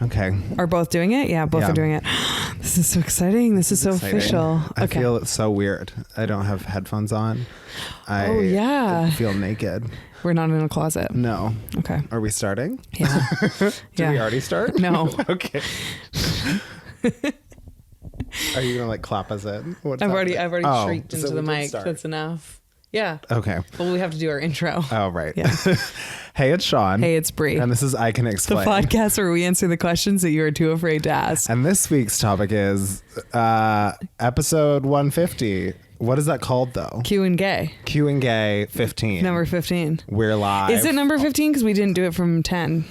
Okay. Are both doing it? Yeah, both are doing it. This is so exciting. This is so exciting. Official. I feel it's so weird. I don't have headphones on. I feel naked. We're not in a closet. No. Okay. Are we starting? Yeah. Did we already start? No. Okay. Are you gonna like clap us in? I've already shrieked into the mic. That's enough. Yeah. Okay. Well, we have to do our intro. Oh, right. Yeah. Hey, it's Sean. Hey, it's Bree. And this is I Can Explain. The podcast where we answer the questions that you are too afraid to ask. And this week's topic is episode 150. What is that called, though? Q and Gay. Q and Gay 15. Number 15. We're live. Is it number 15? Because we didn't do it from 10.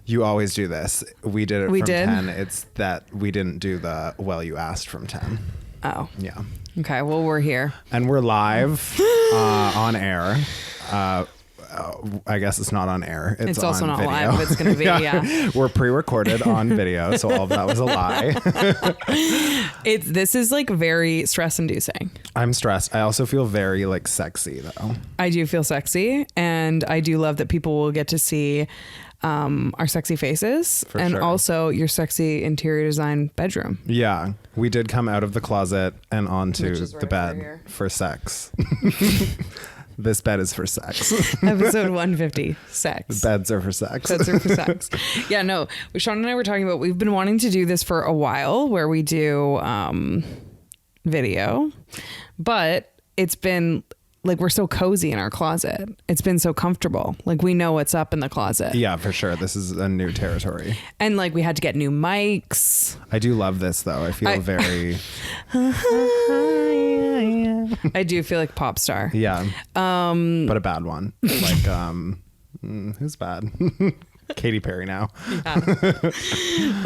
You always do this. We did it from 10. It's that we didn't do the, well, you asked from 10. Oh. Yeah. Okay. Well, we're here. And we're live on air. I guess it's not on air. It's also on not video. live. It's going to be, yeah. We're pre-recorded on video, so all of that was a lie. This is like very stress-inducing. I'm stressed. I also feel very like sexy though. I do feel sexy, and I do love that people will get to see our sexy faces and also your sexy interior design bedroom. Yeah, we did come out of the closet and onto the bed for sex. This bed is for sex. Episode 150, sex. The beds are for sex. Beds are for sex. Yeah, no, Sean and I were talking about, we've been wanting to do this for a while where we do video, but it's been like, we're so cozy in our closet. It's been so comfortable. Like, we know what's up in the closet. Yeah, for sure. This is a new territory. And like, we had to get new mics. I do love this though. I feel very... I do feel like pop star. Yeah. But a bad one. Like, who's bad? Katy Perry now. Yeah.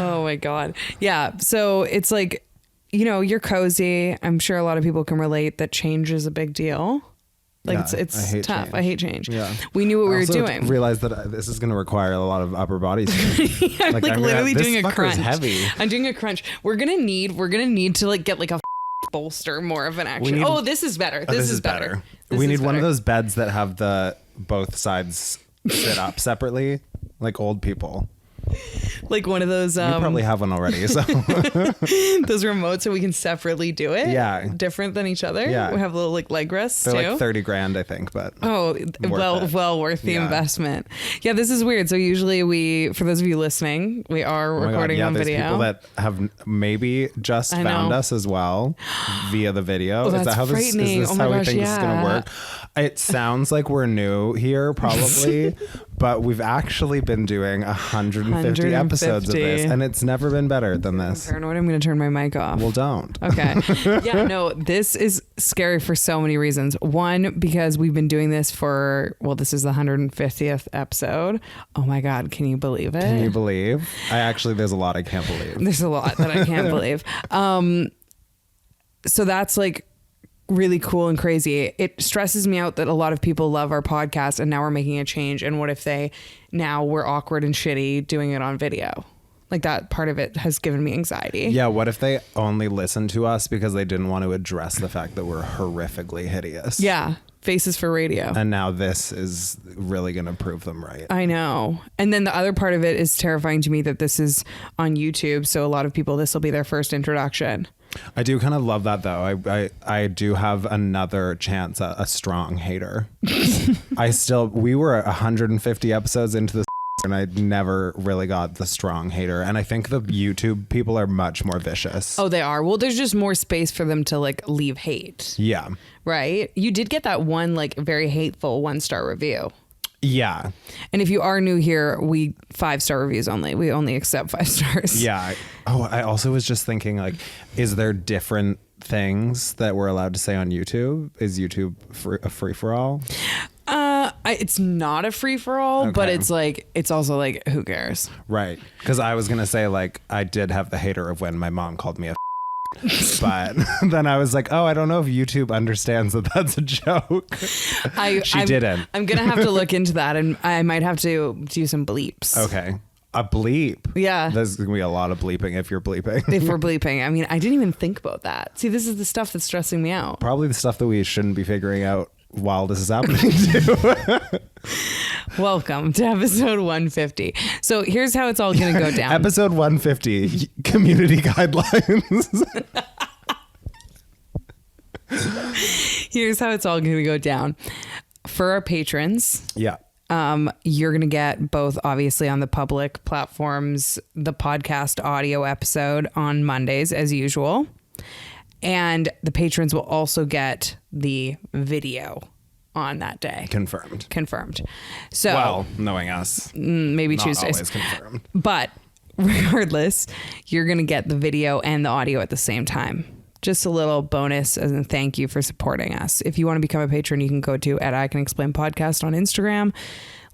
Oh my God. Yeah. So it's like, you know, you're cozy. I'm sure a lot of people can relate that change is a big deal. Like, yeah, it's tough. Change. I hate change. Yeah. We knew what we were doing. Realized that this is going to require a lot of upper body strength. I'm like literally doing a crunch. Heavy. I'm doing a crunch. We're gonna need to like get like a bolster, more of an action. This is better. This is better. We need one of those beds that have the both sides sit up separately, like old people. Like one of those. You probably have one already. So those remotes so we can separately do it. Yeah. Different than each other. Yeah. We have little like leg rests. They're like $30,000, I think, but well worth the investment. Yeah, this is weird. So usually for those of you listening, we are recording on video. People that have maybe just found us as well via the video. Is that how this is this how we think this is gonna work? It sounds like we're new here, probably, but we've actually been doing 150 episodes of this, and it's never been better than this. I'm paranoid. I'm going to turn my mic off. Well, don't. Okay. Yeah, no, this is scary for so many reasons. One, because we've been doing this this is the 150th episode. Oh my God, can you believe it? Can you believe? There's a lot I can't believe. There's a lot that I can't believe. So that's like really cool and crazy. It stresses me out that a lot of people love our podcast and now we're making a change. And what if we're awkward and shitty doing it on video? Like, that part of it has given me anxiety. Yeah. What if they only listened to us because they didn't want to address the fact that we're horrifically hideous? Yeah. Faces for radio. And now this is really going to prove them right. I know. And then the other part of it is terrifying to me that this is on YouTube. So a lot of people, this will be their first introduction. I do kind of love that though. I do have another chance at a strong hater. We were 150 episodes into this and I never really got the strong hater. And I think the YouTube people are much more vicious. Oh, they are. Well, there's just more space for them to like leave hate. Yeah. Right. You did get that one like very hateful 1-star review. Yeah. And if you are new here, 5-star reviews only. We only accept 5 stars. Yeah. I also was just thinking, like, is there different things that we're allowed to say on YouTube? Is YouTube a free for all? It's not a free for all, but it's also like, who cares? Right. Because I was going to say, like, I did have the hater of when my mom called me a but then I was like, I don't know if YouTube understands that that's a joke. She didn't. I'm gonna have to look into that, and I might have to do some bleeps. Okay. A bleep? Yeah. There's gonna be a lot of bleeping if you're bleeping. If we're bleeping. I mean, I didn't even think about that. See, this is the stuff that's stressing me out. Probably the stuff that we shouldn't be figuring out while this is happening too. Welcome to episode 150. So here's how it's all going to go down. Episode 150, community guidelines. Here's how it's all going to go down. For our patrons, Yeah. you're going to get both, obviously, on the public platforms, the podcast audio episode on Mondays as usual. And the patrons will also get the video on that day. Confirmed. So, Well, knowing us, maybe not Tuesdays. always confirmed. But regardless, you're going to get the video and the audio at the same time. Just a little bonus as a thank you for supporting us. If you want to become a patron, you can go to @ICanExplain Podcast on Instagram.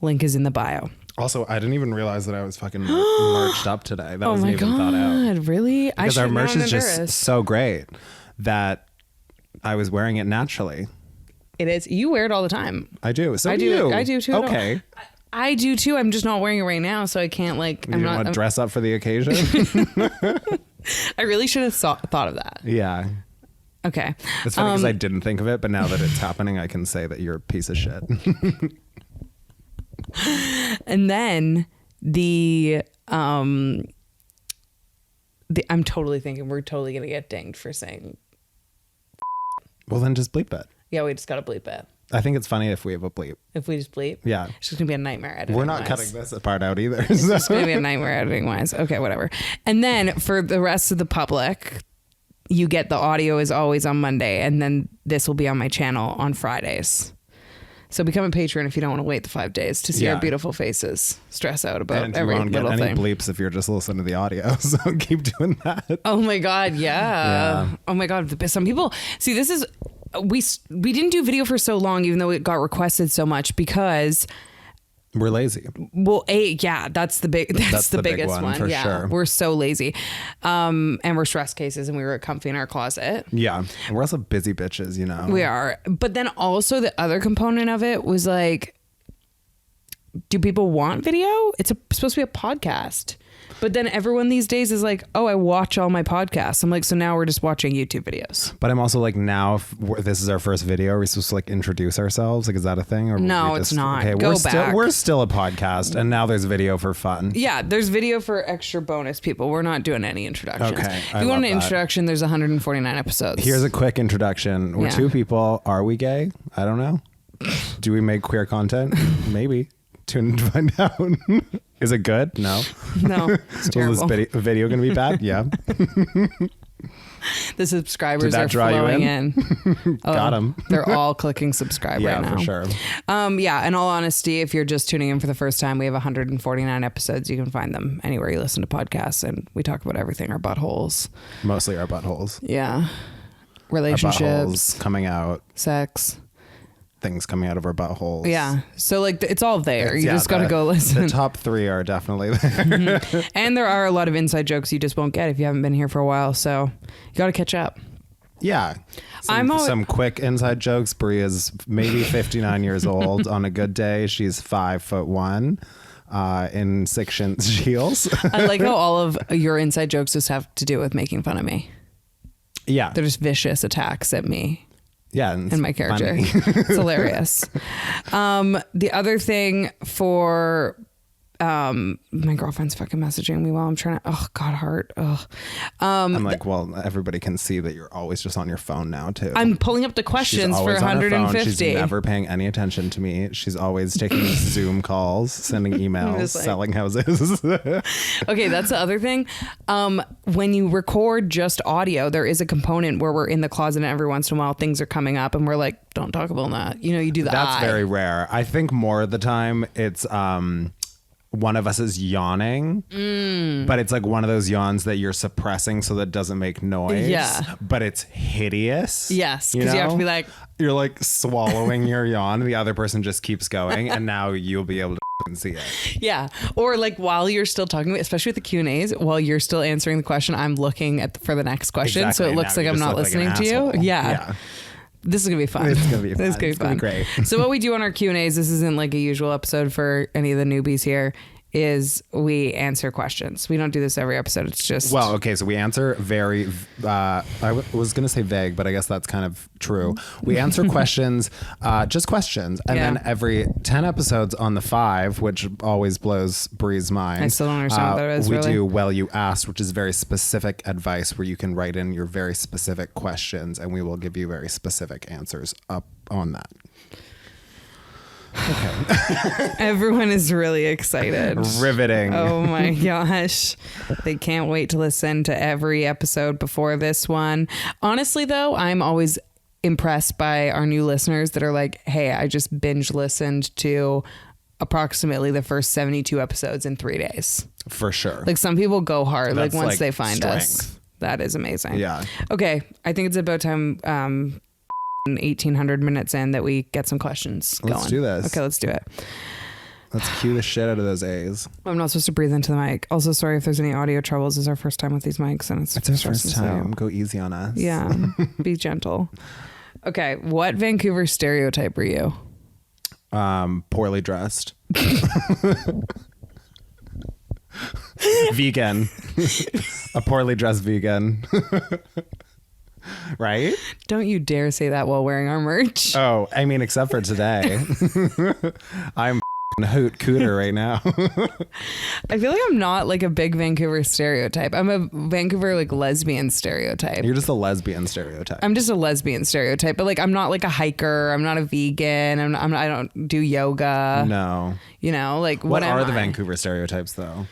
Link is in the bio. Also, I didn't even realize that I was fucking merched up today. That wasn't even thought out. Really? Because our merch is just so great that I was wearing it naturally. It is. You wear it all the time. I do. So I do you. I do too. Okay. I do too. I'm just not wearing it right now, so I can't like. You want to dress up for the occasion? I really should have thought of that. Yeah. Okay. It's funny because I didn't think of it, but now that it's happening, I can say that you're a piece of shit. And then I'm totally thinking we're totally gonna get dinged for saying. Well, then just bleep it. Yeah, we just gotta bleep it. I think it's funny if we have a bleep. If we just bleep, Yeah. it's just gonna be a nightmare editing. We're not wise. cutting this part out either. It's gonna be a nightmare editing wise. Okay, whatever. And then for the rest of the public, you get the audio as always on Monday, and then this will be on my channel on Fridays. So become a patron if you don't want to wait the 5 days to see our beautiful faces stress out about And you every won't get little any thing. bleeps if you're just listening to the audio. So keep doing that. Oh my God. Yeah. Oh my God. Some people see this is, we didn't do video for so long, even though it got requested so much because We're lazy. well, that's the biggest big one, one. for Yeah. sure. We're so lazy. And we're stress cases and we were comfy in our closet. Yeah. And we're also busy bitches, you know. We are. But then also the other component of it was like, do people want video? It's supposed to be a podcast. But then everyone these days is like, oh, I watch all my podcasts. I'm like, so now we're just watching YouTube videos. But I'm also like, now if this is our first video, are we supposed to like introduce ourselves? Like, is that a thing? Or No, we it's not. Go we're back. we're still a podcast, and now there's video for fun. Yeah, there's video for extra bonus people. We're not doing any introductions. Okay, If I you want love an that. introduction, there's 149 episodes. Here's a quick introduction. We're Yeah. two people. Are we gay? I don't know. Do we make queer content? Maybe. Tune in to find out. Is it good? No. No, it's terrible. Well, is video going to be bad? Yeah. The subscribers Did that are draw you flowing in? in. Got 'em. They're all clicking subscribe Yeah, right now. for sure. Yeah, in all honesty, if you're just tuning in for the first time, we have 149 episodes. You can find them anywhere you listen to podcasts, and we talk about everything, our buttholes. Mostly our buttholes. Yeah. Our Relationships, buttholes coming out. sex. Things coming out of our buttholes. Yeah. So like it's all there. You Yeah, just got to go listen. The top three are definitely there. And there are a lot of inside jokes you just won't get if you haven't been here for a while. So you got to catch up. Yeah. Some quick inside jokes. Bria's maybe 59 years old. On a good day, she's 5'1", in 6-inch heels. I like how all of your inside jokes just have to do with making fun of me. Yeah. They're just vicious attacks at me. Yeah. And my character. Funny. It's hilarious. The other thing for my girlfriend's fucking messaging me while I'm trying to, oh God, heart. Oh. I'm like, well, everybody can see that you're always just on your phone now too. I'm pulling up the She's questions for always on her phone. 150. She's never paying any attention to me. She's always taking Zoom calls, sending emails, Just like- selling houses. Okay, that's the other thing. When you record just audio, there is a component where we're in the closet and every once in a while things are coming up and we're like, don't talk about that. You know, you do the That's eye. very rare. I think more of the time it's one of us is yawning, but it's like one of those yawns that you're suppressing so that it doesn't make noise. Yeah. But it's hideous. Yes, because you have to be like, you're like swallowing your yawn, and the other person just keeps going, and now you'll be able to see it. yeah. Or like while you're still talking, especially with the Q&As, while you're still answering the question, I'm looking at for the next question. Exactly. So it looks Now like you I'm just not look like an listening to you. asshole. Yeah. This is going to be fun. It's going to be fun. This is going to be fun. Great. So what we do on our Q&As, this isn't like a usual episode for any of the newbies here, is we answer questions. We don't do this every episode. It's just Well, okay, so we answer very was going to say vague, but I guess that's kind of true. We answer questions, just questions, and then every 10 episodes on the 5, which always blows Bree's mind. I still don't understand what that is. We really. do Well You Asked, which is very specific advice where you can write in your very specific questions, and we will give you very specific answers up on that. Okay. Everyone is really excited. Riveting. Oh my gosh. They can't wait to listen to every episode before this one. Honestly, though, I'm always impressed by our new listeners that are like, hey, I just binge listened to approximately the first 72 episodes in 3 days. For sure. Like some people go hard. That's like once like they find strength. us. That is amazing. Yeah. Okay. I think it's about time 1,800 minutes in that we get some questions going. Let's do this. Okay, let's do it. Let's cue the shit out of those A's. I'm not supposed to breathe into the mic. Also, sorry if there's any audio troubles. It's our first time with these mics, and it's It's our first time. Go easy on us. Yeah, be gentle. Okay, what Vancouver stereotype are you? Poorly dressed. Vegan. A poorly dressed vegan. Right? Don't you dare say that while wearing our merch. Oh, I mean, except for today. I'm hoot cooter right now. I feel like I'm not like a big Vancouver stereotype. I'm a Vancouver like lesbian stereotype. You're just a lesbian stereotype. I'm just a lesbian stereotype, but like I'm not like a hiker. I'm not a vegan. I don't do yoga. No. You know, like What am are the I? Vancouver stereotypes though?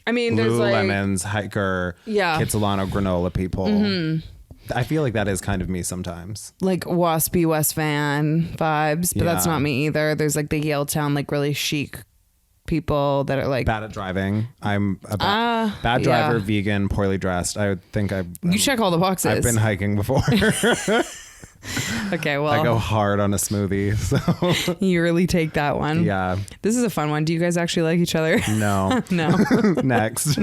I mean, there's like Lululemon's, hiker, Kitsilano granola people. Mm-hmm. I feel like that is kind of me sometimes. like waspy West Van vibes, but that's Yeah. not me either. There's like the Yale Town, like really chic people that are like Bad at driving. I'm a bad driver, yeah. vegan, poorly dressed. I would think you check all the boxes. I've been hiking before. Okay, well, I go hard on a smoothie. So you really take that one. yeah. This is a fun one. Do you guys actually like each other? No. No. Next.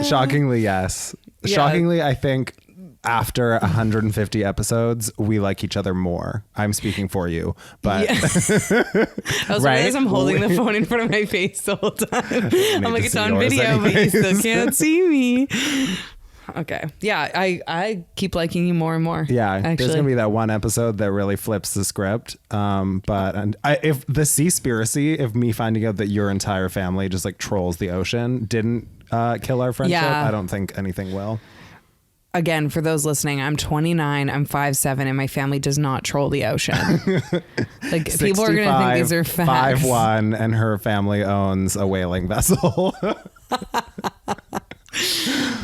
Shockingly, yes. Yeah. Shockingly, I think after 150 episodes, we like each other more. I'm speaking for you, but I was Right? realized I'm holding the phone in front of my face the whole time. I'm like, to it's see on yours video, but you anyways. still can't see me. Okay. Yeah, I keep liking you more and more. yeah, actually. there's gonna be that one episode that really flips the script. If the Seaspiracy, if me finding out that your entire family just like trolls the ocean didn't kill our friendship, Yeah. I don't think anything will. Again, for those listening, I'm 29, I'm 5'7", and my family does not troll the ocean. Like people are going to think these are facts. 5'1", and her family owns a whaling vessel.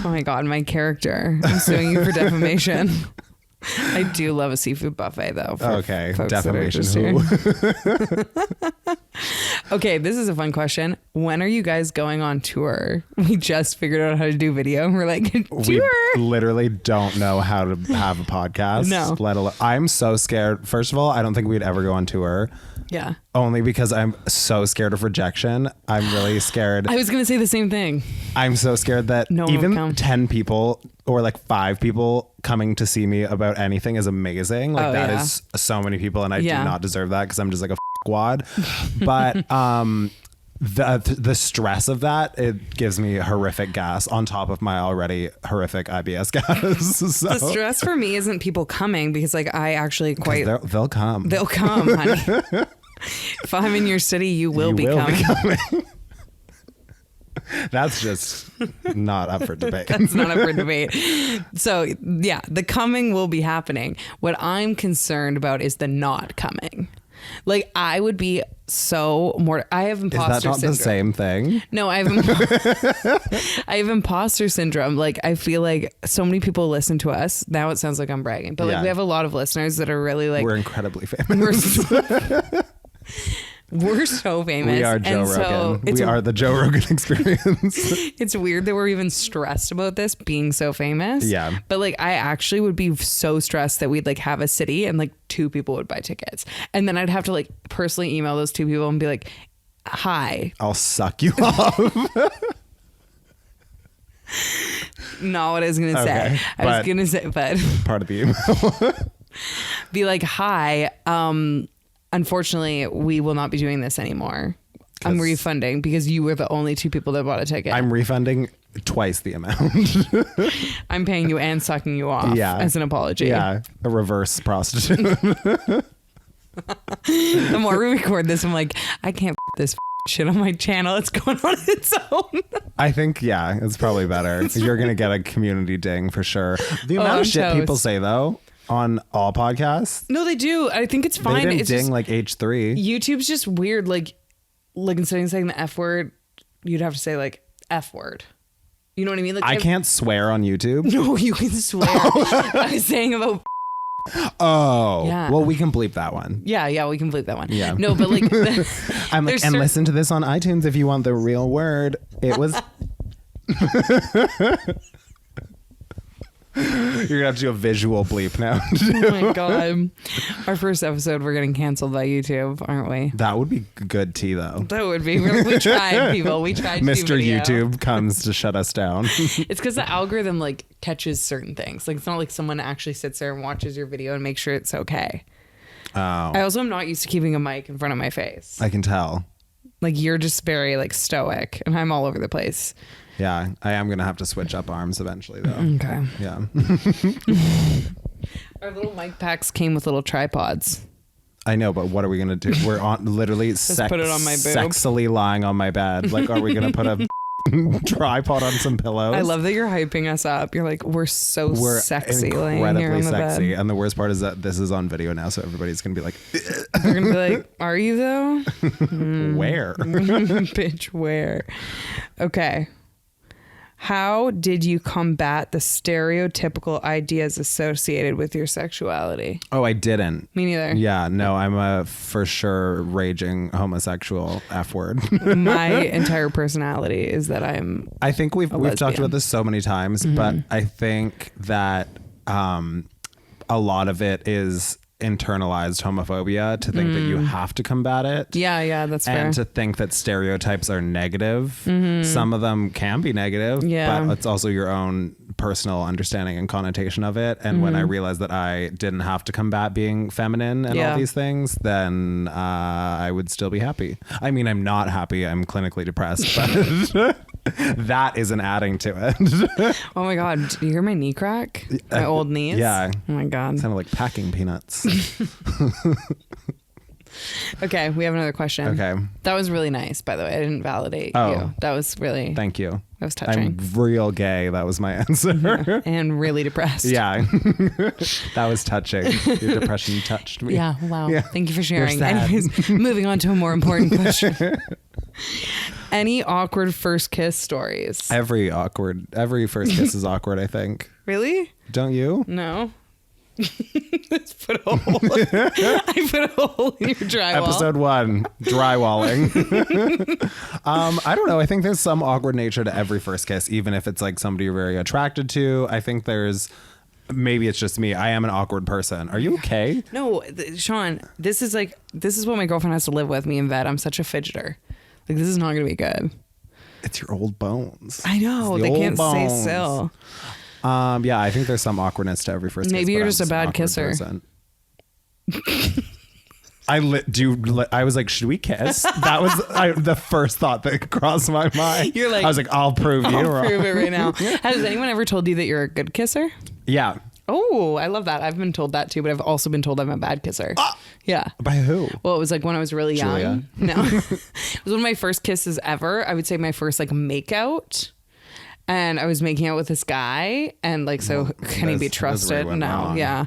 Oh my God, my character. I'm suing you for defamation. I do love a seafood buffet though. for Okay, folks that are defamation. just here. Okay, this is a fun question. When are you guys going on tour? We just figured out how to do video. We're like, tour. We literally don't know how to have a podcast. No. Let alone, I'm so scared. First of all, I don't think we'd ever go on tour. Yeah. Only because I'm so scared of rejection. I'm really scared. I was going to say the same thing. I'm so scared that No one would even come. 10 people or like 5 people coming to see me about anything is amazing. Like that is so many people, and I do not deserve that because I'm just like a wad. But the stress of that, it gives me horrific gas on top of my already horrific IBS gas. So, The stress for me isn't people coming because like I actually quite they'll come. they'll come, honey. If I'm in your city, you will be coming. That's just not up for debate. That's not up for debate. So yeah, the coming will be happening. What I'm concerned about is the not coming. Like I would be so more. I have imposter Is that not syndrome. the same thing? No, I have imposter syndrome. Like I feel like so many people listen to us. Now it sounds like I'm bragging, but like we have a lot of listeners that are really like we're incredibly famous. We're so famous. We are Joe And so Rogan. We are the Joe Rogan experience. It's weird that we're even stressed about this being so famous. Yeah. But like I actually would be so stressed that we'd like have a city and like 2 people would buy tickets. And then I'd have to like personally email those 2 people and be like, hi. I'll suck you off. Not what I was going to say. I was going to say, but Part of the email. be like, hi, unfortunately, we will not be doing this anymore. I'm refunding because you were the only 2 people that bought a ticket. I'm refunding twice the amount. I'm paying you and sucking you off as an apology. Yeah, a reverse prostitute. The more we record this, I'm like, I can't this shit on my channel. It's going on its own. I think, yeah, it's probably better. You're going to get a community ding for sure. The amount of shit people say, though, on all podcasts. No, they do. I think it's fine. They didn't it's ding just, like H3. YouTube's just weird. Like instead of saying the F word, you'd have to say like F word. You know what I mean? Like I can't swear on YouTube. No, you can swear. I was saying about. Oh, yeah. Well, we can bleep that one. Yeah, we can bleep that one. Yeah. No, but like, I'm like, and listen to this on iTunes if you want the real word. It was. You're gonna have to do a visual bleep now. Oh my god, our first episode, we're getting canceled by YouTube, aren't we? That would be good tea, though. That would be. We tried, people. We tried. Mr. YouTube comes to shut us down. It's because the algorithm like catches certain things. Like it's not like someone actually sits there and watches your video and makes sure it's okay. Oh. I also am not used to keeping a mic in front of my face. I can tell. Like you're just very like stoic, and I'm all over the place. Yeah, I am gonna have to switch up arms eventually, though. Okay. Yeah. Our little mic packs came with little tripods. I know, but what are we gonna do? We're on literally put it on my boob. sexily lying on my bed. Like, are we gonna put a tripod on some pillows? I love that you're hyping us up. You're like, we're sexy, laying here on incredibly the sexy. bed. And the worst part is that this is on video now, so everybody's gonna be like, they're gonna be like, are you though? Where? Bitch, where? Okay. How did you combat the stereotypical ideas associated with your sexuality? Oh, I didn't. Me neither. Yeah, no, I'm a for sure raging homosexual F word. My entire personality is that I think we've talked about this so many times, but I think that a lot of it is internalized homophobia to think that you have to combat it. Yeah, that's fair. And to think that stereotypes are negative. Some of them can be negative, but it's also your own personal understanding and connotation of it. And when I realized that I didn't have to combat being feminine and all these things, then I would still be happy. I mean, I'm not happy. I'm clinically depressed, but that isn't adding to it. Oh my god, do you hear my knee crack? My old knees? Yeah. Oh my god. Sounded like packing peanuts. Okay, we have another question. Okay. That was really nice, by the way. I didn't validate you. That was really... Thank you. That was touching. I'm real gay. That was my answer. And really depressed. Yeah. That was touching. Your depression touched me. Yeah, wow. Yeah. Thank you for sharing. You're sad. Anyways, moving on to a more important question. Any awkward first kiss stories? Every first kiss is awkward, I think. Really? Don't you? No. Let's put a hole. I put a hole in your drywall. Episode 1, drywalling. I don't know. I think there's some awkward nature to every first kiss, even if it's like somebody you're very attracted to. I think maybe it's just me. I am an awkward person. Are you okay? No, Sean, this is what my girlfriend has to live with me in bed. I'm such a fidgeter. Like, this is not going to be good. It's your old bones. I know. They can't stay still. Yeah, I think there's some awkwardness to every first kiss. Maybe you're just a bad kisser. I was like, should we kiss? That was the first thought that crossed my mind. You're like, I was like, I'll prove you wrong. I'll prove it right now. Has anyone ever told you that you're a good kisser? Yeah. Oh, I love that. I've been told that too, but I've also been told I'm a bad kisser. Yeah. By who? Well, it was like when I was really young. Julia? No. It was one of my first kisses ever. I would say my first like make out. And I was making out with this guy, and like, so can he be trusted? No, wrong. Yeah.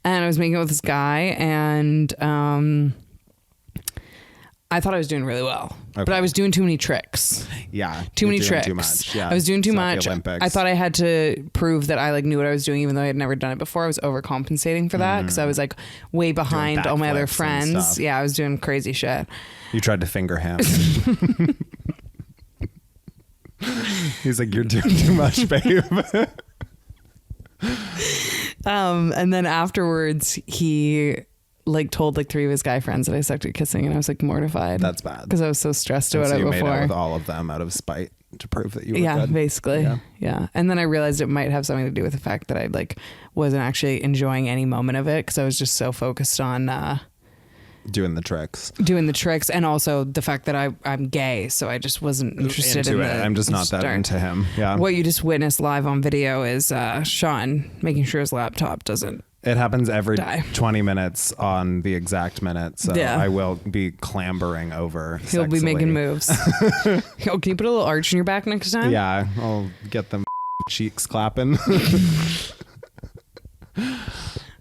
And I was making out with this guy, and I thought I was doing really well, but I was doing too many tricks. Yeah, too many tricks. Too much. Yeah, I was doing too much. Olympics. I thought I had to prove that I like knew what I was doing, even though I had never done it before. I was overcompensating for that because I was like way behind all my other friends. Yeah, I was doing crazy shit. You tried to finger him. He's like, you're doing too much, babe. And then afterwards, he like told like 3 of his guy friends that I sucked at kissing, and I was like mortified. That's bad because I was so stressed about it you before. Made out with all of them out of spite to prove that you were good. Basically. Yeah. And then I realized it might have something to do with the fact that I like wasn't actually enjoying any moment of it because I was just so focused on doing the tricks. And also the fact that I'm gay, so I just wasn't interested into in it. the I'm just not that into him. Yeah. What you just witnessed live on video is Sean making sure his laptop doesn't. It happens every die. 20 minutes on the exact minute. So I will be clambering over. He'll be making moves. Can you put a little arch in your back next time? Yeah, I'll get them cheeks clapping.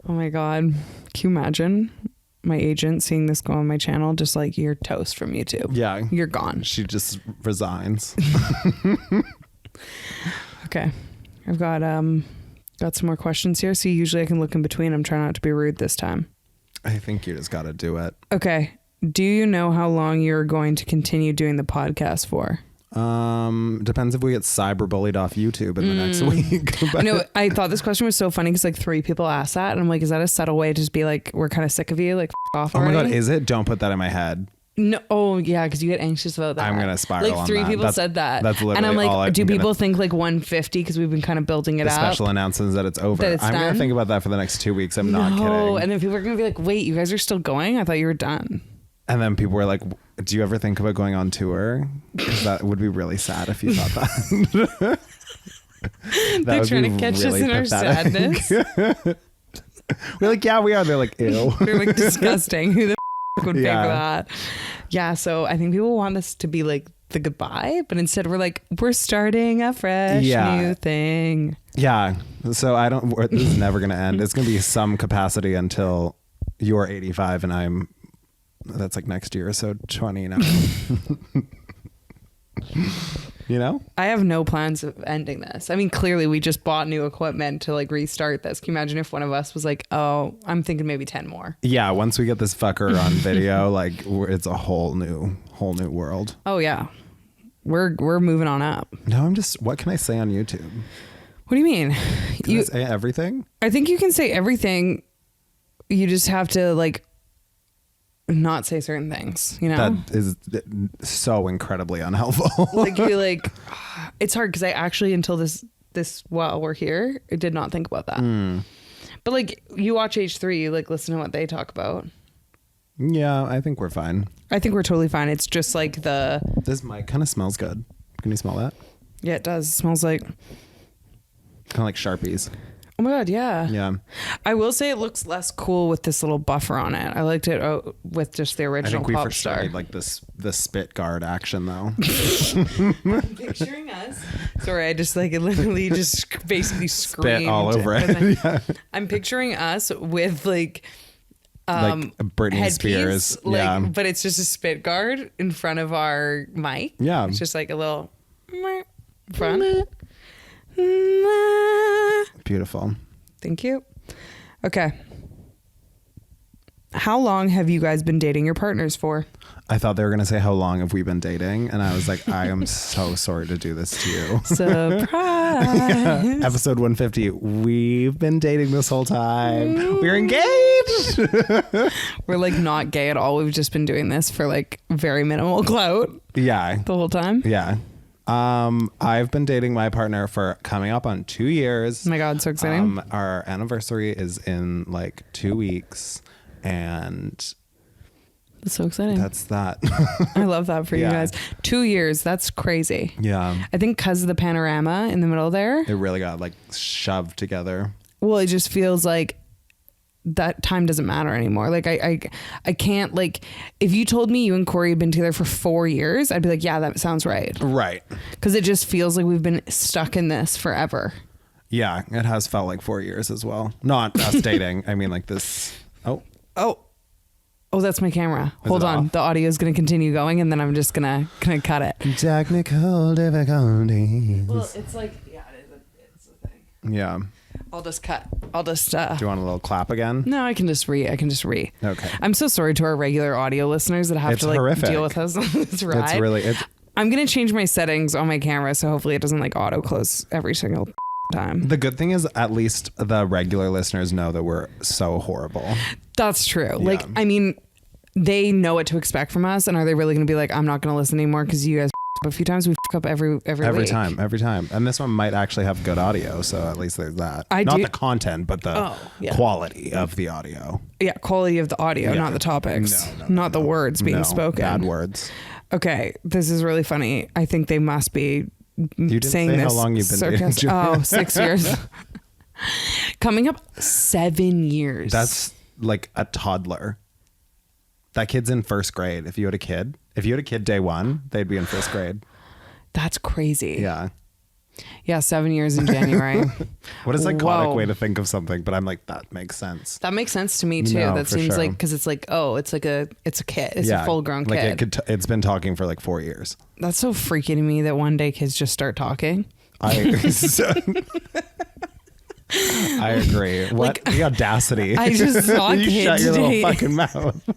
Oh my God. Can you imagine my agent seeing this go on my channel? Just like, you're toast from YouTube. Yeah. You're gone. She just resigns. Okay. I've got some more questions here. So usually I can look in between. I'm trying not to be rude this time. I think you just got to do it. Okay. Do you know how long you're going to continue doing the podcast for? Depends if we get cyberbullied off YouTube in the next week. No, I thought this question was so funny because like 3 people asked that, and I'm like, is that a subtle way to just be like, we're kind of sick of you, like off already? Oh my God, is it? Don't put that in my head. No, oh yeah, because you get anxious about that. I'm gonna spiral. Like 3 people said that. That's literally and I'm like, all do people think like 150 because we've been kind of building it up? Special announcements that it's over. That it's I'm done? gonna think about that for the next 2 weeks. I'm not kidding. And then people are gonna be like, wait, you guys are still going? I thought you were done. And then people were like, do you ever think about going on tour? Because that would be really sad if you thought that. They're trying to catch us in our sadness. We're like, yeah, we are. They're like, ew. They're like, disgusting. Who the would pay for Yeah. that? Yeah, so I think people want this to be like the goodbye, but instead we're like, we're starting a fresh new thing. Yeah. So this is never going to end. It's going to be some capacity until you're 85 and that's like next year. So 20 now. You know? I have no plans of ending this. I mean, clearly we just bought new equipment to like restart this. Can you imagine if one of us was like, oh, I'm thinking maybe 10 more. Yeah. Once we get this fucker on video, like it's a whole new world. Oh yeah. We're moving on up. No, what can I say on YouTube? What do you mean? Can I say everything? I think you can say everything. You just have to like not say certain things, you know? That is so incredibly unhelpful. Like you like, it's hard because I actually, until this while we're here, I did not think about that. But like you watch H3, you like listen to what they talk about. Yeah, I think we're fine. I think we're totally fine. It's just like this mic kind of smells good. Can you smell that? Yeah, it does. It smells like kind of like Sharpies. Oh my God, yeah. Yeah. I will say it looks less cool with this little buffer on it. I liked it with just the original I think we pop for sure star. need like the spit guard action though. I'm picturing us. Sorry, I just like literally just basically screamed. Spit all over it. Yeah. I'm picturing us with like Britney headpiece, Spears. like, yeah. but it's just a spit guard in front of our mic. Yeah. It's just like a little front. Beautiful. Thank you. Okay. How long have you guys been dating your partners for? I thought they were going to say, how long have we been dating? And I was like, I am so sorry to do this to you. Surprise. Yeah. Episode 150. We've been dating this whole time. We're engaged. We're like not gay at all. We've just been doing this for like very minimal clout. Yeah. The whole time. Yeah. I've been dating my partner for coming up on 2 years. Oh my God, so exciting. Our anniversary is in like 2 weeks, and That's so exciting. that's that. I love that for you Yeah. guys. 2 years. That's crazy. Yeah. I think because of the panorama in the middle there. It really got like shoved together. Well, it just feels like that time doesn't matter anymore. Like I can't, like, if you told me you and Corey had been together for 4 years, I'd be like, yeah, that sounds right. Right. Because it just feels like we've been stuck in this forever. Yeah. It has felt like 4 years as well. Not us dating. I mean like this. Oh, that's my camera. Is Hold it on. off? The audio is going to continue going, and then I'm just gonna cut it. Technical difficulties. Well, it's like, yeah, it's a thing. Yeah. I'll just cut. I'll just Do you want a little clap again? No, I can just re. Okay. I'm so sorry to our regular audio listeners that have It's to like horrific. deal with us on this ride. It's really I'm gonna change my settings on my camera, so hopefully it doesn't like auto close every single time. the good thing is at least the regular listeners know that we're so horrible. That's true. Yeah. Like, I mean, they know what to expect from us, and are they really gonna be like, I'm not gonna listen anymore because you guys up a few times. We fuck up every week. Every time. And this one might actually have good audio, so at least there's that. Not the content, but the quality of the audio. Yeah, quality of the audio, not the topics. Not the words being spoken. Bad words. Okay, this is really funny. I think they must be you didn't saying say this. How long you've been dating Julia. 6 years. Coming up 7 years. That's like a toddler. That kid's in first grade. If you had a kid day one, they'd be in first grade. That's crazy. Yeah. Yeah, 7 years in January. What a psychotic way to think of something, but I'm like, that makes sense. That makes sense to me too. No, that seems like, because it's like, it's a kid. It's a full grown kid. Like it's been talking for like 4 years. That's so freaky to me that one day kids just start talking. I agree. What the audacity? I just saw a you kid shut your today. little fucking mouth.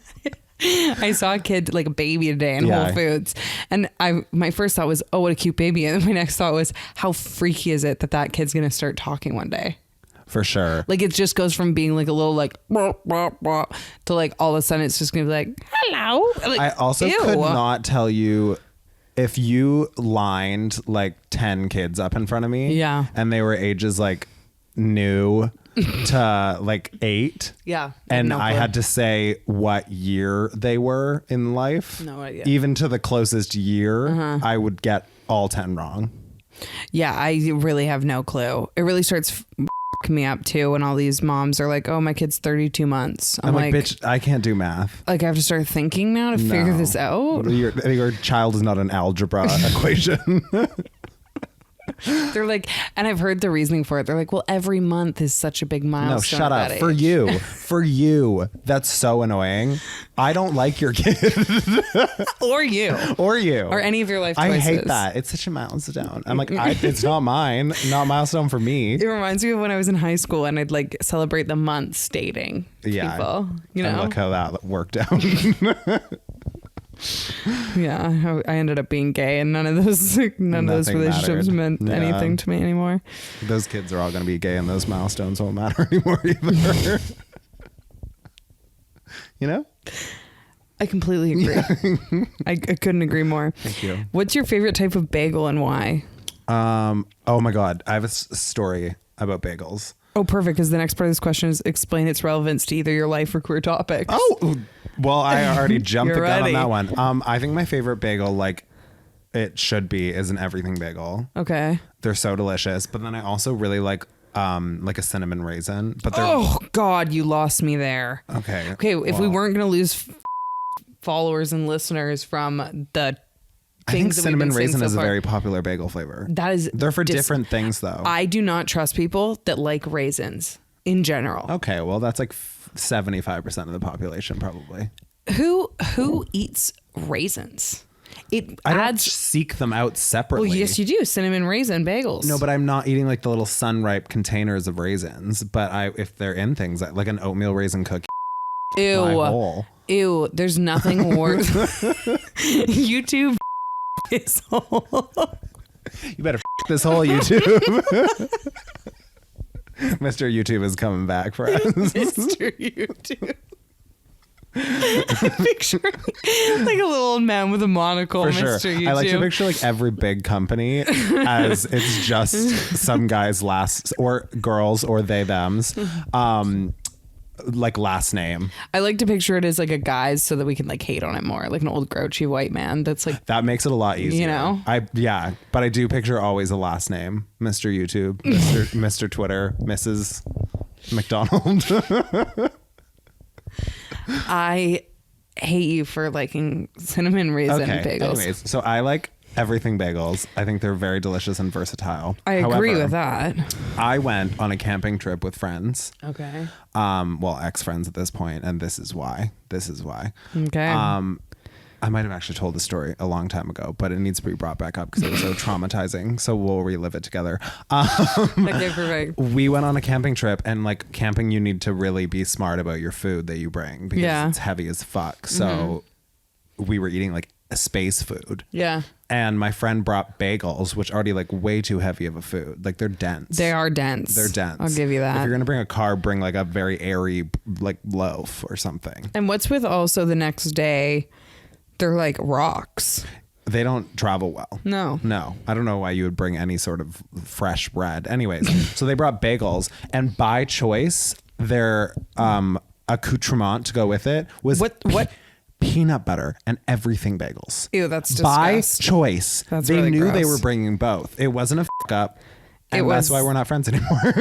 I saw a kid, like a baby today in Whole Foods, and my first thought was, oh, what a cute baby, and then my next thought was, how freaky is it that kid's gonna start talking one day? For sure. Like it just goes from being like a little like blah, blah, blah, to like all of a sudden it's just gonna be like, hello. Like, I also could not tell you if you lined like 10 kids up in front of me, and they were ages like new to like 8, and I had to say what year they were in life. No idea. Even to the closest year, I would get all 10 wrong. Yeah, I really have no clue. It really starts me up too when all these moms are like, oh, my kid's 32 months. I'm like, bitch, I can't do math. Like I have to start thinking now to figure this out. Your child is not an algebra equation. They're like, and I've heard the reasoning for it. They're like, well, every month is such a big milestone. No, shut up. Age. For you. That's so annoying. I don't like your kid. Or you. Or any of your life choices. I hate that. It's such a milestone. I'm like, it's not mine. Not a milestone for me. It reminds me of when I was in high school and I'd like celebrate the months dating people. You know? And look how that worked out. Yeah, I ended up being gay, and none of those relationships meant anything to me anymore. Those kids are all going to be gay, and those milestones won't matter anymore either. You know? I completely agree. I couldn't agree more. Thank you. What's your favorite type of bagel and why? Oh my God, I have a story about bagels. Oh, perfect, because the next part of this question is explain its relevance to either your life or career topics. Oh, well, I already jumped the gun on that one. I think my favorite bagel, like it should be, is an everything bagel. Okay. They're so delicious. But then I also really like a cinnamon raisin. But they're oh God, you lost me there. Okay. If we weren't gonna lose followers and listeners from the I think cinnamon raisin is a very popular bagel flavor. They're for different things though. I do not trust people that like raisins in general. Okay, well that's like 75% of the population probably. Who eats raisins? I don't seek them out separately. Well, yes, you do. Cinnamon raisin bagels. No, but I'm not eating like the little sun-ripe containers of raisins. But if they're in things like an oatmeal raisin cookie. Ew. There's nothing worse. YouTube is whole. You better this whole YouTube. Mr. YouTube is coming back for us. Mr. YouTube. Picture like a little old man with a monocle. For Mr. sure. YouTube. I like to picture like every big company as it's just some guy's last or girls or they them's like last name. I like to picture it as like a guy's so that we can like hate on it more, like an old grouchy white man that's like that makes it a lot easier. You know? But I do picture always a last name. Mr. YouTube, Mr. Twitter, Mrs. McDonald. I hate you for liking cinnamon raisin bagels. Anyways, so I like everything bagels. I think they're very delicious and versatile. I agree with that. I went on a camping trip with friends. Okay. Well, ex-friends at this point, and this is why. Okay. I might have actually told the story a long time ago, but it needs to be brought back up because it was so traumatizing. So we'll relive it together. Okay, perfect. We went on a camping trip, and like camping, you need to really be smart about your food that you bring because it's heavy as fuck. So we were eating like a space food. Yeah. And my friend brought bagels, which are already like way too heavy of a food. Like they're dense. They are dense. They're dense. I'll give you that. If you're going to bring a carb, bring like a very airy like loaf or something. And what's with also the next day, they're like rocks. They don't travel well. No. I don't know why you would bring any sort of fresh bread. Anyways, so they brought bagels, and by choice, their accoutrement to go with it was what? Peanut butter and everything bagels. Ew, that's by disgusting. choice. That's they really knew they gross. were bringing both. It wasn't a up. And It that's was- why we're not friends anymore.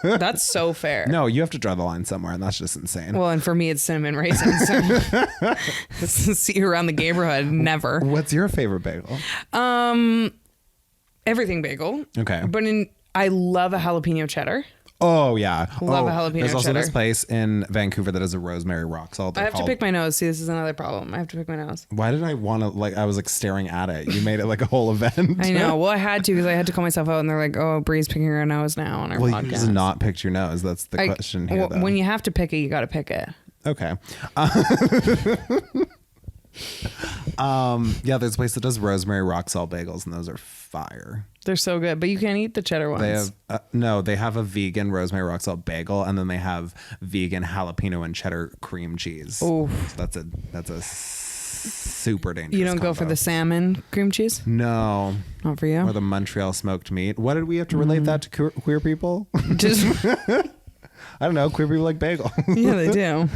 That's so fair. No, you have to draw the line somewhere, and that's just insane. Well, and for me, it's cinnamon raisins. So see you around the neighborhood. Never. What's your favorite bagel? Everything bagel. Okay. But I love a jalapeno cheddar. Oh yeah, Love a jalapeno There's also cheddar. this place in Vancouver that has a rosemary rock salt. I have to pick my nose. See, this is another problem. I have to pick my nose. Why did I want to I was like staring at it? You made it like a whole event. I know. Well, I had to because I had to call myself out, and they're like, "Oh, Bree's picking her nose now on our Well, podcast." you just not picked your nose. That's the question here. Though. When you have to pick it, you got to pick it. Okay. Yeah, there's a place that does rosemary rock salt bagels, and those are fire. They're so good, but you can't eat the cheddar ones. They have they have a vegan rosemary rock salt bagel, and then they have vegan jalapeno and cheddar cream cheese. Oof. So that's a super dangerous. You don't go for combo. the salmon cream cheese? No, Not for you. or the Montreal smoked meat. What did we have to relate that to queer people? Just I don't know. Queer people like bagel. yeah, they do.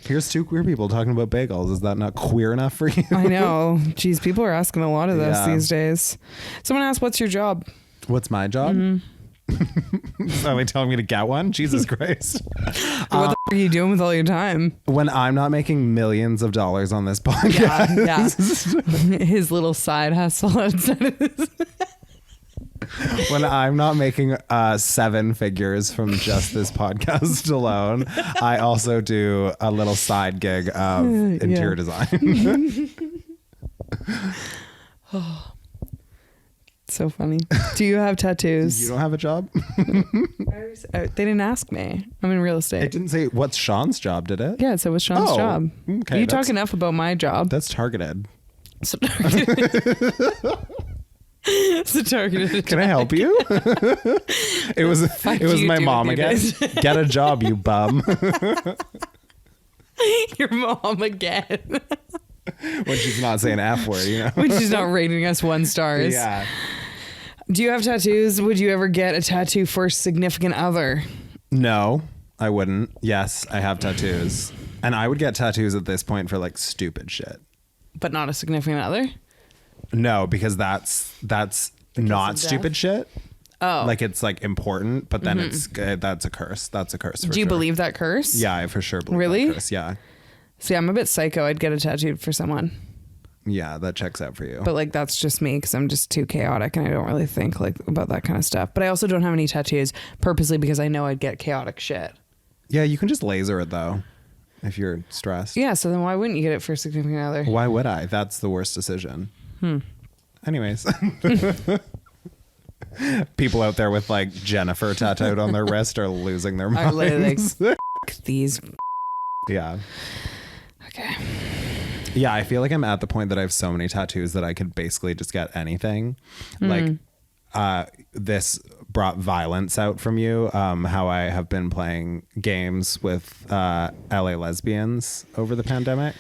Here's two queer people talking about bagels. Is that not queer enough for you? I know. Jeez, people are asking a lot of this Yeah. these days. Someone asked, "What's your job?" What's my job? Mm-hmm. Are they telling me to get one? Jesus Christ. What the f- are you doing with all your time? When I'm not making millions of dollars on this podcast, Yeah. His little side hustle outside of this. when I'm not making 7 figures from just this podcast alone, I also do a little side gig of interior design. So funny. Do you have tattoos? You don't have a job? They didn't ask me. I'm in real estate. It didn't say what's Sean's job, did it? Yeah, so it was Sean's Oh, job. okay, You talk that's- enough about my job. That's targeted. So targeted. So targeted. Can I help you? It was you, my dude, mom you again. did. Get a job, you bum. Your mom again. When she's not saying F word, you know. When she's not rating us 1 stars. Yeah. Do you have tattoos? Would you ever get a tattoo for a significant other? No, I wouldn't. Yes, I have tattoos. And I would get tattoos at this point for like stupid shit. But not a significant other? No, because that's not of stupid death? shit. Oh. Like it's like important, but then it's that's a curse. That's a curse. For Do you sure. believe that curse? Yeah, I for sure believe Really? that curse. Yeah. See, I'm a bit psycho. I'd get a tattoo for someone. Yeah, that checks out for you. But like that's just me because I'm just too chaotic and I don't really think like about that kind of stuff. But I also don't have any tattoos purposely because I know I'd get chaotic shit. Yeah, you can just laser it though if you're stressed. Yeah, so then why wouldn't you get it for a significant other? Why would I? That's the worst decision. Anyways. People out there with like Jennifer tattooed on their wrist are losing their I minds. literally like these. Yeah. Okay. Yeah, I feel like I'm at the point that I have so many tattoos that I could basically just get anything. Like this brought violence out from you. How I have been playing games with LA lesbians over the pandemic.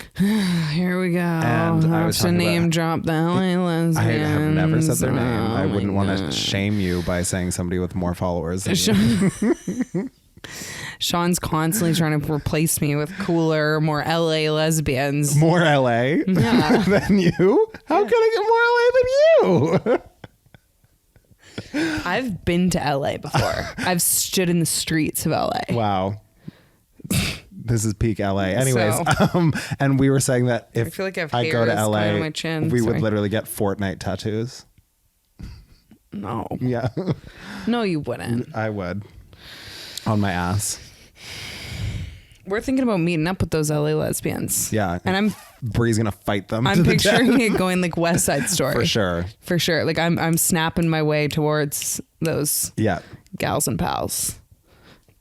Here we go. And I was have to talking name about- drop the LA lesbians. I have never said their name. Oh I my wouldn't want to God. shame you by saying somebody with more followers than you. Sean's constantly trying to replace me with cooler, more LA lesbians. More LA Yeah. than you? How can I get more LA than you? I've been to LA before. I've stood in the streets of LA. Wow. This is peak LA. Anyways, So- and we were saying that if I feel like I have I go to hairs LA, going on my chin. we Sorry. would literally get Fortnite tattoos. No. Yeah, No, you wouldn't. I would. On my ass. We're thinking about meeting up with those LA lesbians. Yeah. And Bree's gonna fight them. I'm to the picturing death. it going like West Side Story. For sure. For sure. Like I'm snapping my way towards those Yeah. gals and pals.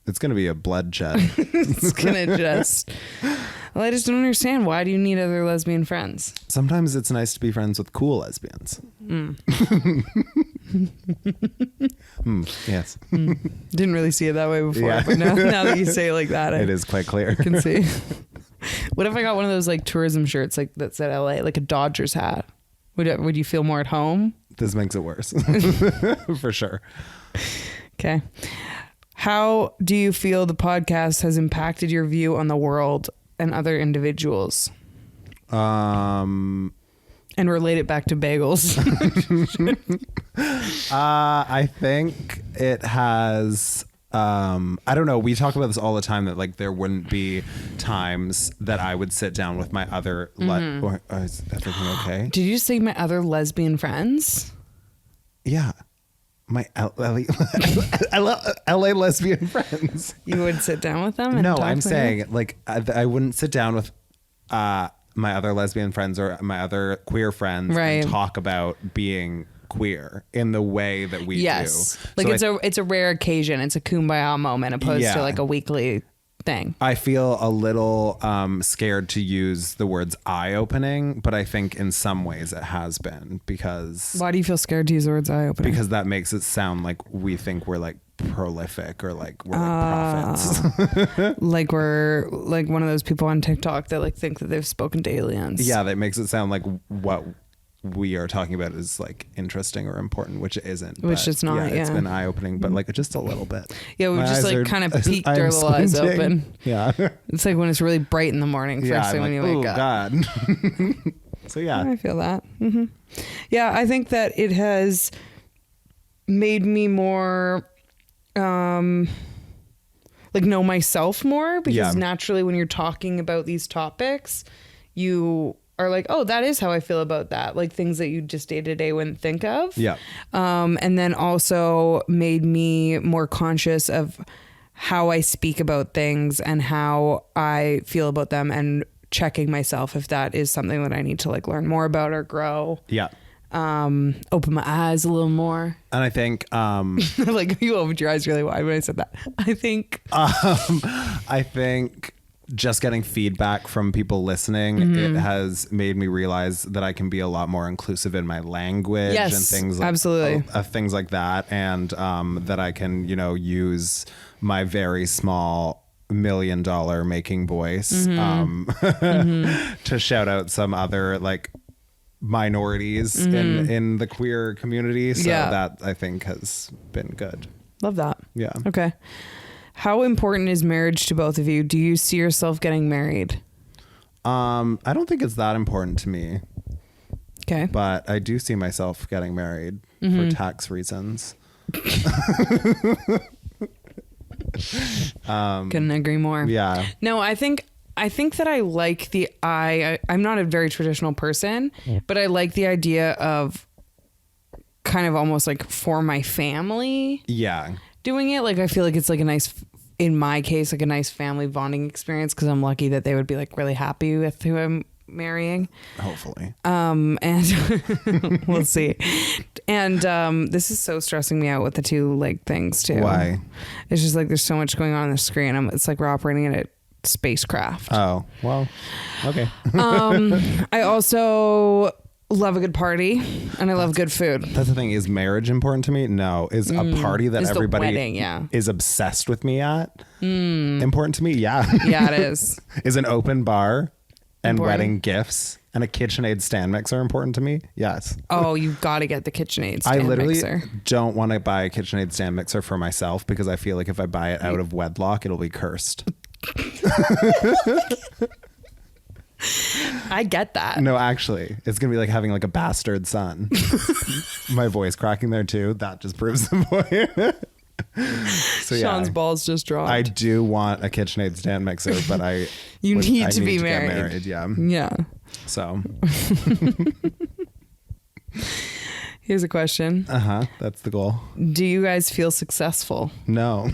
It's gonna be a bloodshed. It's gonna just. Well, I just don't understand. Why do you need other lesbian friends? Sometimes it's nice to be friends with cool lesbians. Yes. Didn't really see it that way before, Yeah. but now that you say it like that, I It is quite clear. can see. What if I got one of those like tourism shirts like that said LA, like a Dodgers hat? Would you feel more at home? This makes it worse. For sure. Okay. How do you feel the podcast has impacted your view on the world and other individuals? And relate it back to bagels. I think it has. I don't know. We talk about this all the time that like there wouldn't be times that I would sit down with my other. Is everything okay? Did you say my other lesbian friends? Yeah, my LA lesbian friends. You would sit down with them? And No, talk I'm to saying them? like I wouldn't sit down with my other lesbian friends or my other queer friends Right. and talk about being queer in the way that we do. Like So it's a rare occasion. It's a kumbaya moment opposed Yeah. to like a weekly thing. I feel a little scared to use the words eye-opening, but I think in some ways it has been because Why do you feel scared to use the words eye opening? because that makes it sound like we think we're like prolific or like we're like prophets. Like we're like one of those people on TikTok that like think that they've spoken to aliens. Yeah, that makes it sound like what we are talking about is like interesting or important, which it isn't. Which but it's not, It's yeah. been eye-opening, but like just a little bit. Yeah, we My just eyes like are- kind of peeked I'm our little eyes squinting. open. Yeah. It's like when it's really bright in the morning, first Yeah, thing I'm when like, you wake oh up. God. So yeah. I feel that. Yeah, I think that it has made me more like know myself more because Yeah. naturally when you're talking about these topics, you are like, oh, that is how I feel about that. Like things that you just day to day wouldn't think of. Yeah. And then also made me more conscious of how I speak about things and how I feel about them and checking myself if that is something that I need to like learn more about or grow. Yeah. Open my eyes a little more. And I think Like you opened your eyes really wide when I said that. I think just getting feedback from people listening, it has made me realize that I can be a lot more inclusive in my language Yes, and things like absolutely. Things like that, and that I can use my very small $1 million making voice to shout out some other like minorities in the queer community. So Yeah. that I think has been good. love that. Yeah. Okay. How important is marriage to both of you? Do you see yourself getting married? I don't think it's that important to me, Okay. but I do see myself getting married for tax reasons. Couldn't agree more. Yeah. No, I think that I like I'm not a very traditional person, but I like the idea of kind of almost like for my family Yeah. doing it. Like I feel like it's like a nice, in my case, like a nice family bonding experience because I'm lucky that they would be like really happy with who I'm marrying. Hopefully. And we'll see. And this is so stressing me out with the two like things too. Why? It's just like there's so much going on the screen. It's like we're operating in a spacecraft. Oh, well, okay. I also love a good party and I love good food. That's the thing. Is marriage important to me? No. Is a party that Is the everybody wedding, yeah. is obsessed with me at important to me? Yeah. Yeah, it is. Is an open bar and Important. wedding gifts and a KitchenAid stand mixer important to me? Yes. Oh, you've got to get the KitchenAid stand I literally mixer. don't want to buy a KitchenAid stand mixer for myself because I feel like if I buy it out of wedlock, it'll be cursed. I get that. No, actually, it's gonna be like having like a bastard son. My voice cracking there too. That just proves the point. So Sean's yeah, balls just dropped. I do want a KitchenAid stand mixer, but I You need I to be get married. Yeah. Yeah. So Here's a question. that's the goal. Do you guys feel successful? No.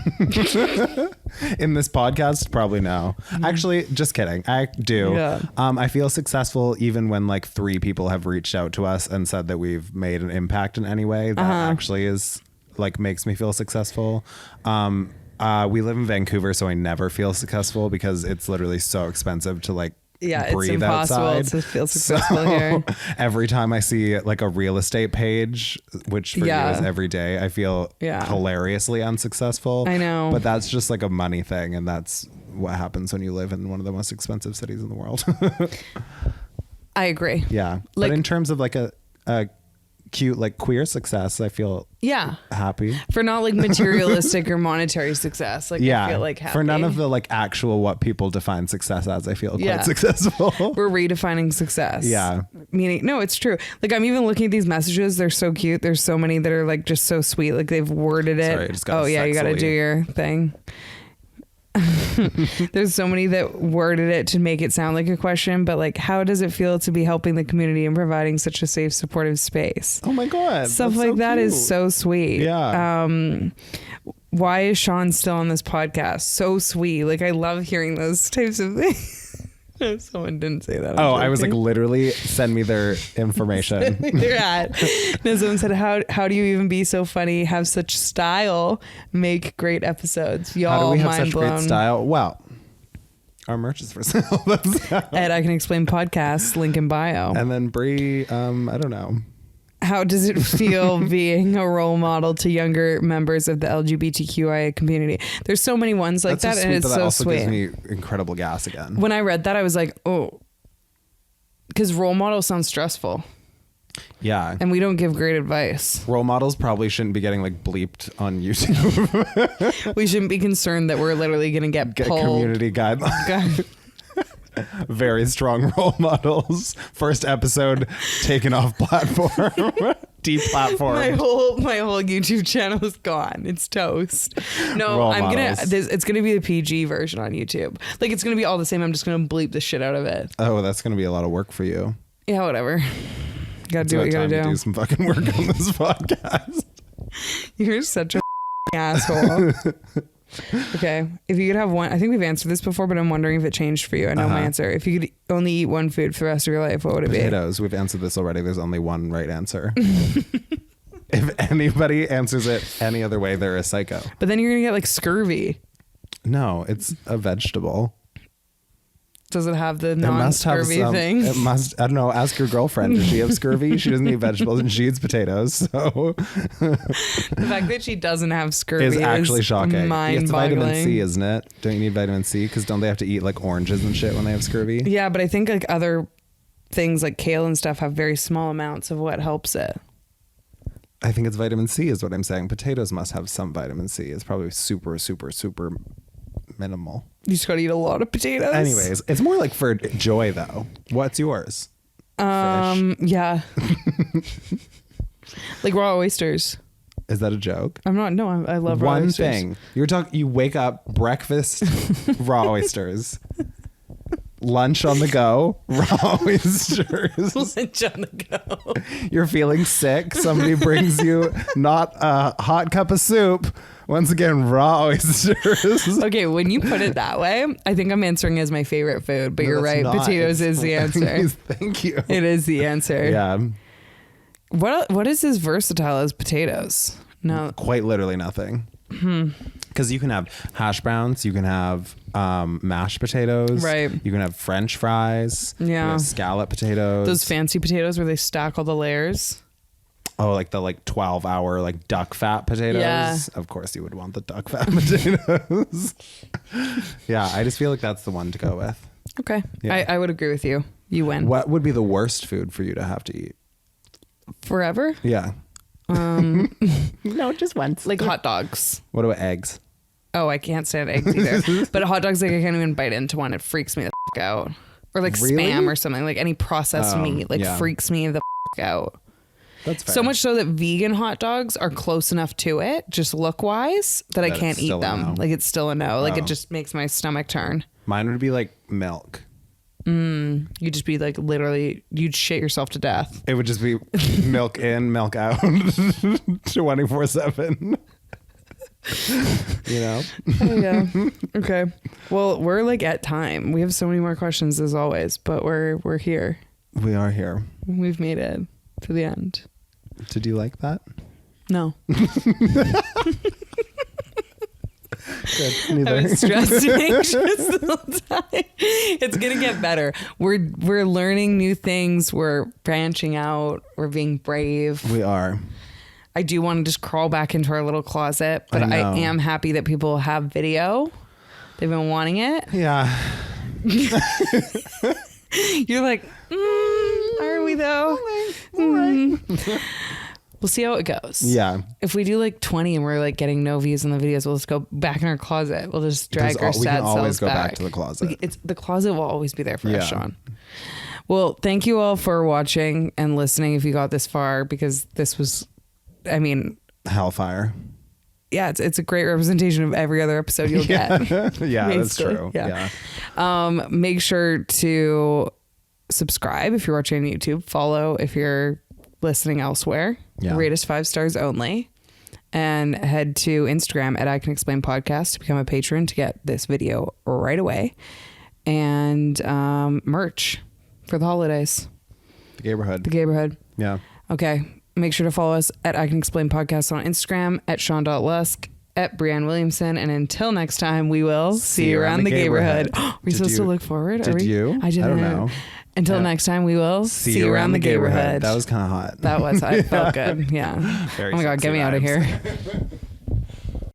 In this podcast, probably no. Actually, just kidding. I do. Yeah. I feel successful even when like 3 people have reached out to us and said that we've made an impact in any way. That actually is like makes me feel successful. We live in Vancouver, so I never feel successful because it's literally so expensive to like Yeah, breathe it's impossible outside. to feel successful here. Every time I see like a real estate page, which for Yeah. you is every day, I feel Yeah. hilariously unsuccessful. I know. But that's just like a money thing. And that's what happens when you live in one of the most expensive cities in the world. I agree. Yeah. Like- but in terms of like a cute like queer success, I feel happy. For not like materialistic or monetary success. Like I feel like happy. For none of the like actual what people define success as, I feel quite successful. We're redefining success. Yeah. Meaning, no, it's true. Like I'm even looking at these messages. They're so cute. There's so many that are like just so sweet. Like they've worded it. Sorry, I just got you got to do your thing. There's so many that worded it to make it sound like a question, but like, how does it feel to be helping the community and providing such a safe, supportive space? Oh my God. Stuff like that is so sweet. Yeah. Why is Sean still on this podcast? So sweet. Like I love hearing those types of things. Someone didn't say that. I was like, literally send me their information. They're at. No, someone said, how do you even be so funny, have such style, make great episodes? Y'all, how do we have mind such blown. great style? Well, our merch is for sale. Ed, I Can Explain podcast, link in bio. And then Brie, I don't know. How does it feel being a role model to younger members of the LGBTQIA community? There's so many ones like that, and it's so sweet. Gives me incredible gas again. When I read that, I was like, oh, because role model sounds stressful. Yeah. And we don't give great advice. Role models probably shouldn't be getting like bleeped on YouTube. We shouldn't be concerned that we're literally going to get pulled. Community guidelines. Very strong role models. First episode taken off platform. Deplatformed. My whole YouTube channel is gone. It's toast. No, Role I'm models. it's gonna be the PG version on YouTube. Like it's gonna be all the same. I'm just gonna bleep the shit out of it. Oh, that's gonna be a lot of work for you. Yeah, whatever. You gotta do what you gotta do. Do some fucking work on this podcast. You're such a asshole. Okay, if you could have one, I think we've answered this before, but I'm wondering if it changed for you. I know my answer. If you could only eat one food for the rest of your life, what would it be? Potatoes. We've answered this already. There's only one right answer. If anybody answers it any other way, they're a psycho. But then you're gonna get like scurvy. No, it's a vegetable. Does it have the non-scurvy thing? It must. I don't know. Ask your girlfriend. Does she have scurvy? She doesn't eat vegetables and she eats potatoes. So the fact that she doesn't have scurvy is actually shocking. Mind-boggling. It's vitamin C, isn't it? Don't you need vitamin C? Because don't they have to eat like oranges and shit when they have scurvy? Yeah, but I think like other things like kale and stuff have very small amounts of what helps it. I think it's vitamin C is what I'm saying. Potatoes must have some vitamin C. It's probably super, super, super minimal. You just gotta eat a lot of potatoes. Anyways, it's more like for joy though. What's yours? Fish. Yeah. Like raw oysters. Is that a joke? I'm not. No, I love raw oysters. One thing. You wake up, breakfast, raw oysters. Lunch on the go, raw oysters. Lunch on the go. You're feeling sick. Somebody brings you not a hot cup of soup. Once again, raw oysters. Okay, when you put it that way, I think I'm answering as my favorite food, but No, you're right. not. Potatoes is the answer. Thank you. It is the answer. Yeah. What is as versatile as potatoes? No. Quite literally nothing. Because you can have hash browns, you can have mashed potatoes, right? You can have French fries, you can have scallop potatoes. Those fancy potatoes where they stack all the layers. Oh, like the 12-hour like duck fat potatoes. Yeah. Of course, you would want the duck fat potatoes. Yeah, I just feel like that's the one to go with. Okay, Yeah. I would agree with you. You win. What would be the worst food for you to have to eat? Forever? Yeah. No, just once. Like hot dogs. What about eggs? Oh, I can't stand eggs either. But hot dogs, like I can't even bite into one. It freaks me the f*** out. Or like Really? Spam or something. Like any processed meat, freaks me the f*** out. That's fair. So much so that vegan hot dogs are close enough to it, just look wise, that I can't eat them. No. Like it's still a no. Like Oh. it just makes my stomach turn. Mine would be like milk. You'd just be like literally, you'd shit yourself to death. It would just be milk in, milk out, 24/7. You know? Oh, yeah. Okay. Well, we're like at time. We have so many more questions as always, but we're here. We are here. We've made it to the end. Did you like that? No. Good. Neither. I was stressed and anxious the whole time. It's gonna get better. We're learning new things. We're branching out. We're being brave. We are. I do want to just crawl back into our little closet, but I am happy that people have video. They've been wanting it. Yeah. You're like, are we? we though? We'll see how it goes. Yeah. If we do like 20 and we're like getting no views on the videos, we'll just go back in our closet. We'll just drag our sad We can always selves go back to the closet. The closet will always be there for us, Sean. Well, thank you all for watching and listening if you got this far, because this was, I mean, hellfire. Yeah, it's a great representation of every other episode you'll get. Yeah, that's true. Yeah. Make sure to subscribe if you're watching on YouTube. Follow if you're listening elsewhere. Yeah. Rate us 5 stars only. And head to Instagram at I Can Explain Podcast to become a patron to get this video right away. And merch for the holidays. The Gayborhood. The Gayborhood. Yeah. Okay. Make sure to follow us at I Can Explain Podcast on Instagram, at Sean.Lusk, at Brianne Williamson. And until next time, we will see you around the Gayborhood. Are we supposed to look forward? Did you? I don't know. Until next time, we will see you around the Gayborhood. That was kind of hot. That was hot. It felt good. Yeah. Very oh my God, get me out of here.